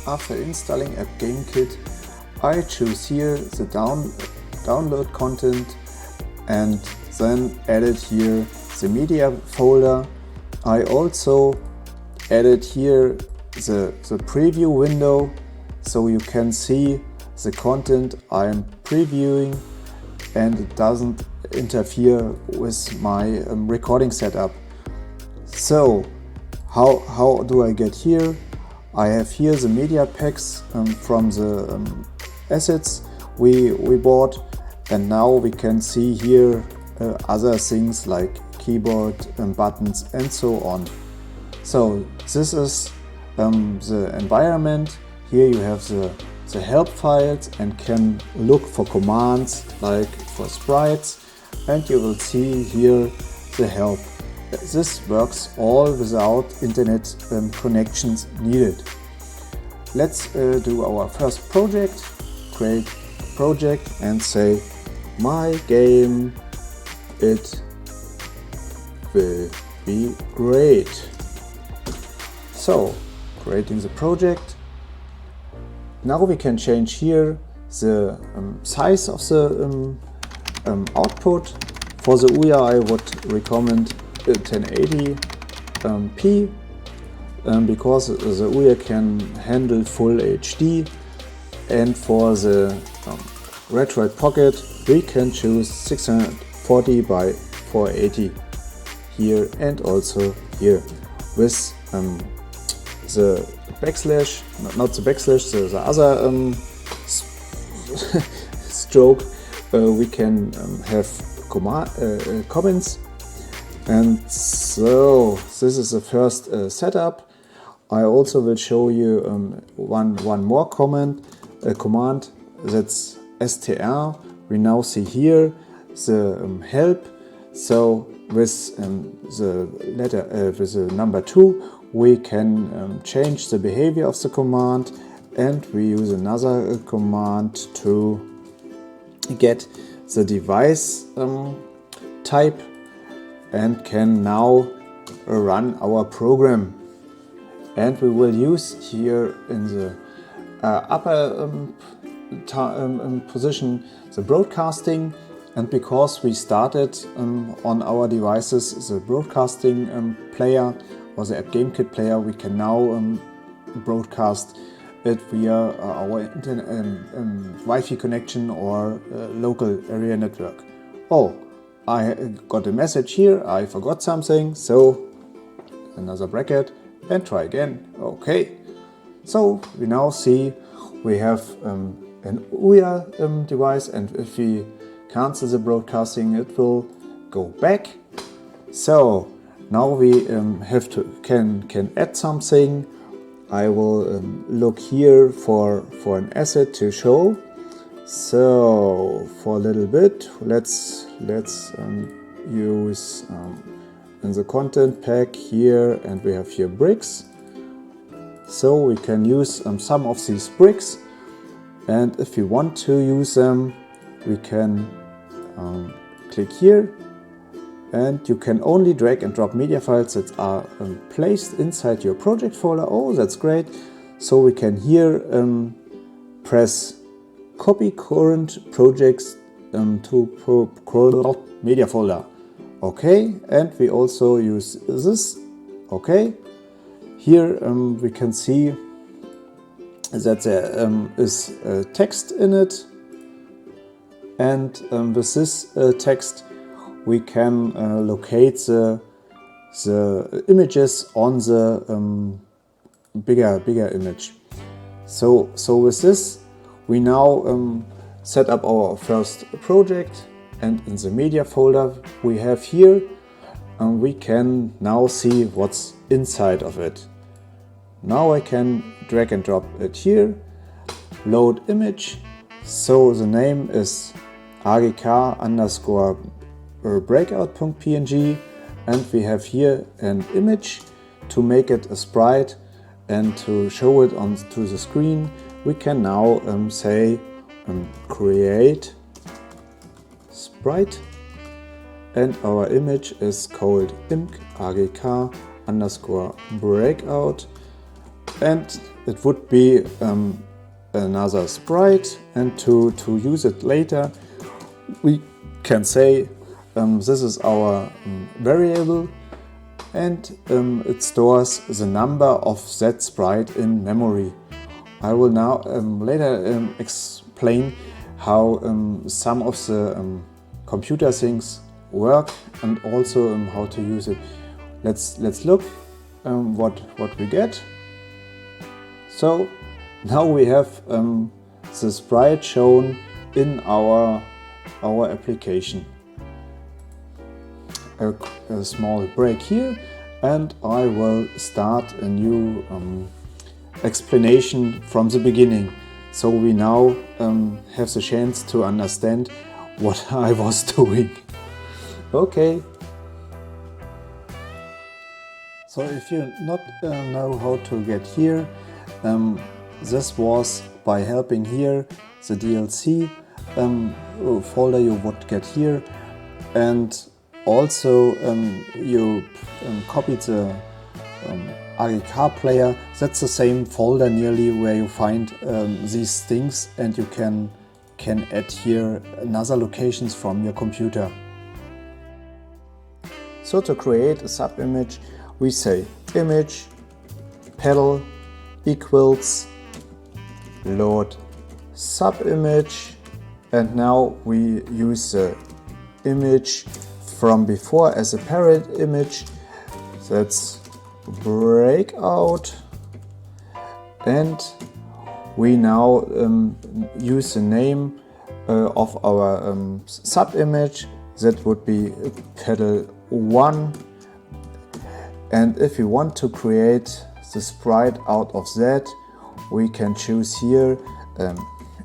After installing App Game Kit, I choose here the download content and then added here the media folder. I also added here the preview window so you can see the content I'm previewing and it doesn't interfere with my recording setup. So how do I get here? I have here the media packs from the assets we bought, and now we can see here other things like keyboard buttons and so on. So this is the environment. Here you have the help files and can look for commands like for sprites, and you will see here the help. This works all without internet connections needed. Let's do our first project. Create a project and say my game, it will be great. So creating the project. Now we can change here the size of the output. For the OUYA I would recommend 1080p because the OUYA can handle full HD, and for the Retroid Pocket we can choose 640 by 480 here and also here with the backslash, not the backslash, the other stroke. We can have comments. And so this is the first setup. I also will show you one more command, that's str. We now see here the help. So with the letter with the number 2 we can change the behavior of the command, and we use another command to get the device type and can now run our program. And we will use here in the upper position the broadcasting, and because we started on our devices the broadcasting player or the App Game Kit player, we can now broadcast it via our internet Wi-Fi connection or local area network. Oh, I got a message here, I forgot something, so another bracket and try again. Okay, so we now see we have an OUYA device, and if we cancel the broadcasting it will go back. So now we can add something. I will look here for an asset to show. So for a little bit, let's use in the content pack here, and we have here bricks. So we can use some of these bricks, and if we want to use them, we can click here, and you can only drag and drop media files that are placed inside your project folder. Oh, that's great. So we can here press copy current projects to media folder. Okay, and we also use this. Okay, here we can see that there is text in it, and with this text we can locate the images on the bigger image. So with this we now set up our first project, and in the media folder we have here, we can now see what's inside of it. Now I can drag and drop it here, load image. So the name is agk_breakout.png, and we have here an image. To make it a sprite and to show it onto the screen, we can now say create sprite, and our image is called imk agk_breakout, and it would be another sprite, and to use it later we can say this is our variable, and it stores the number of that sprite in memory. I will now later explain how some of the computer things work, and also how to use it. Let's look what we get. So now we have the sprite shown in our application. A small break here, and I will start a new explanation from the beginning, so we now have the chance to understand what I was doing. Okay. So if you not know how to get here, this was by helping here the DLC folder you would get here, and also you copied the AGK player. That's the same folder nearly where you find these things, and you can add here another locations from your computer. So to create a subimage, we say image pedal equals load subimage, and now we use the image from before as a parent image. That's breakout, and we now use the name of our subimage. That would be pedal 1, and if we want to create the sprite out of that, we can choose here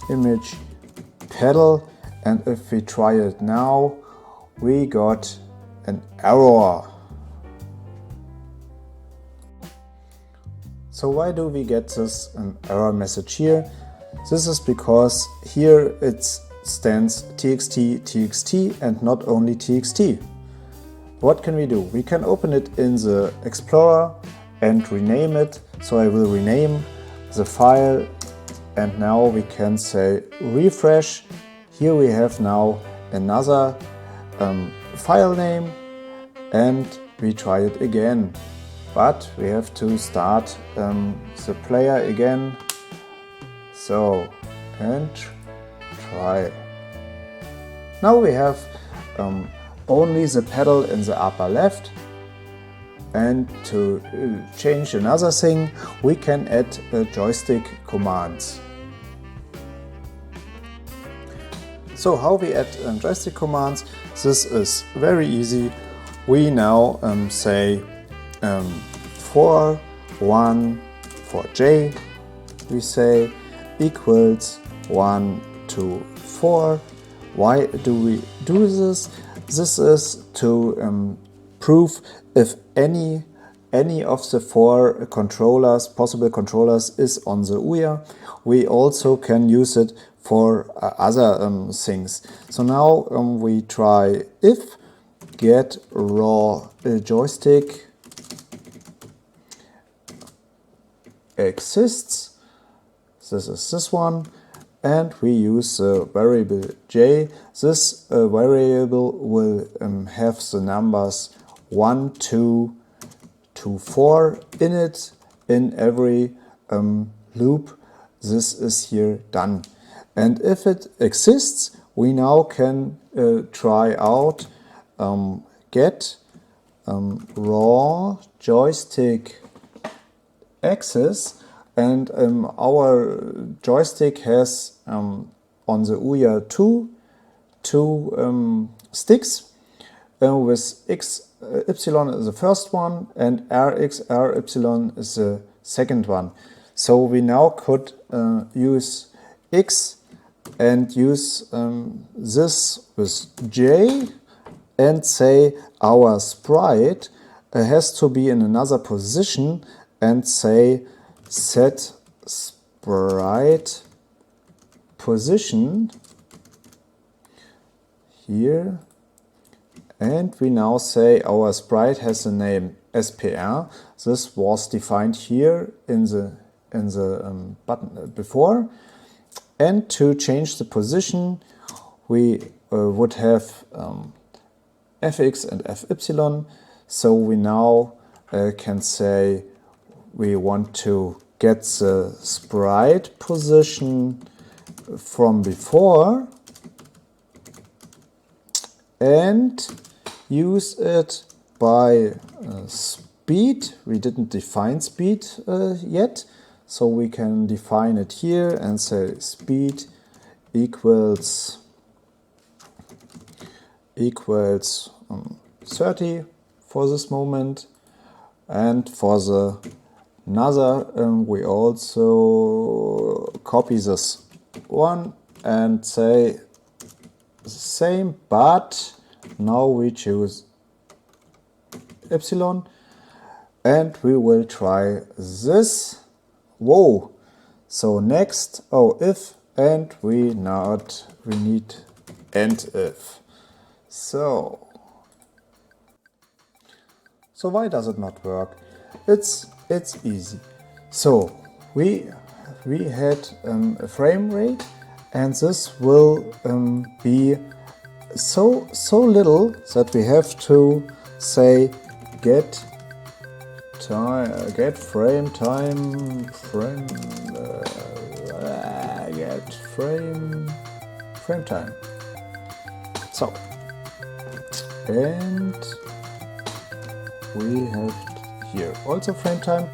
image pedal, and if we try it now, we got an error. So why do we get this error message here? This is because here it stands txt and not only txt. What can we do? We can open it in the Explorer and rename it. So I will rename the file, and now we can say refresh. Here we have now another file name, and we try it again. But we have to start the player again. So, and try. Now we have only the pedal in the upper left, and to change another thing, we can add joystick commands. So how we add joystick commands? This is very easy. We now say for 1 for j, we say equals 1 to 4. Why do we do this? This is to prove if any of the 4 controllers, possible controllers, is on the OUYA. We also can use it for other things. So now we try if get raw joystick exists. This is this one, and we use the variable j. This variable will have the numbers 1, 2 to 4 in it in every loop. This is here done. And if it exists, we now can try out get raw joystick access, and our joystick has on the OUYA two sticks with x, y is the first one, and rx, ry is the second one. So we now could use x and use this with j, and say our sprite has to be in another position, and say set sprite position here, and we now say our sprite has the name SPR. This was defined here in the button before. And to change the position, we would have fx and fy. So we now can say we want to get the sprite position from before and use it by speed. We didn't define speed yet, so we can define it here and say speed equals 30 for this moment, and for the another we also copy this one and say the same, but now we choose epsilon and we will try this. Whoa! So next, if, and we need and if. So why does it not work? It's easy. So we had a frame rate, and this will be so little that we have to say get frame time. So, and we have here also frame time.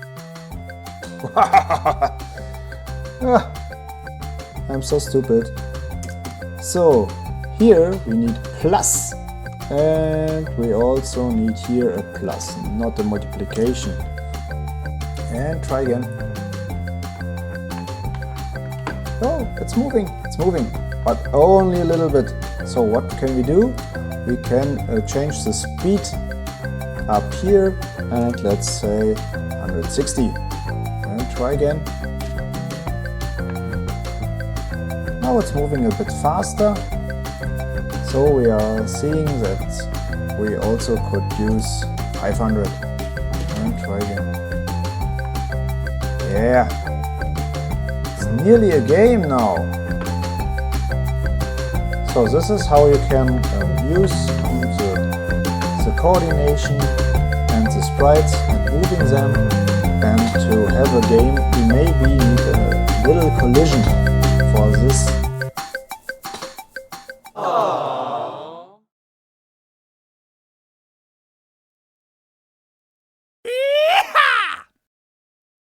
I'm so stupid. So here we need plus, and we also need here a plus, not a multiplication. And try again. Oh, it's moving, but only a little bit. So what can we do? We can change the speed up here, and let's say 160. And try again. Now it's moving a bit faster. So we are seeing that we also could use 500. And try again. Yeah, it's nearly a game now. So this is how you can use the coordination and the sprites and moving them, and to have a game you maybe need a little collision for this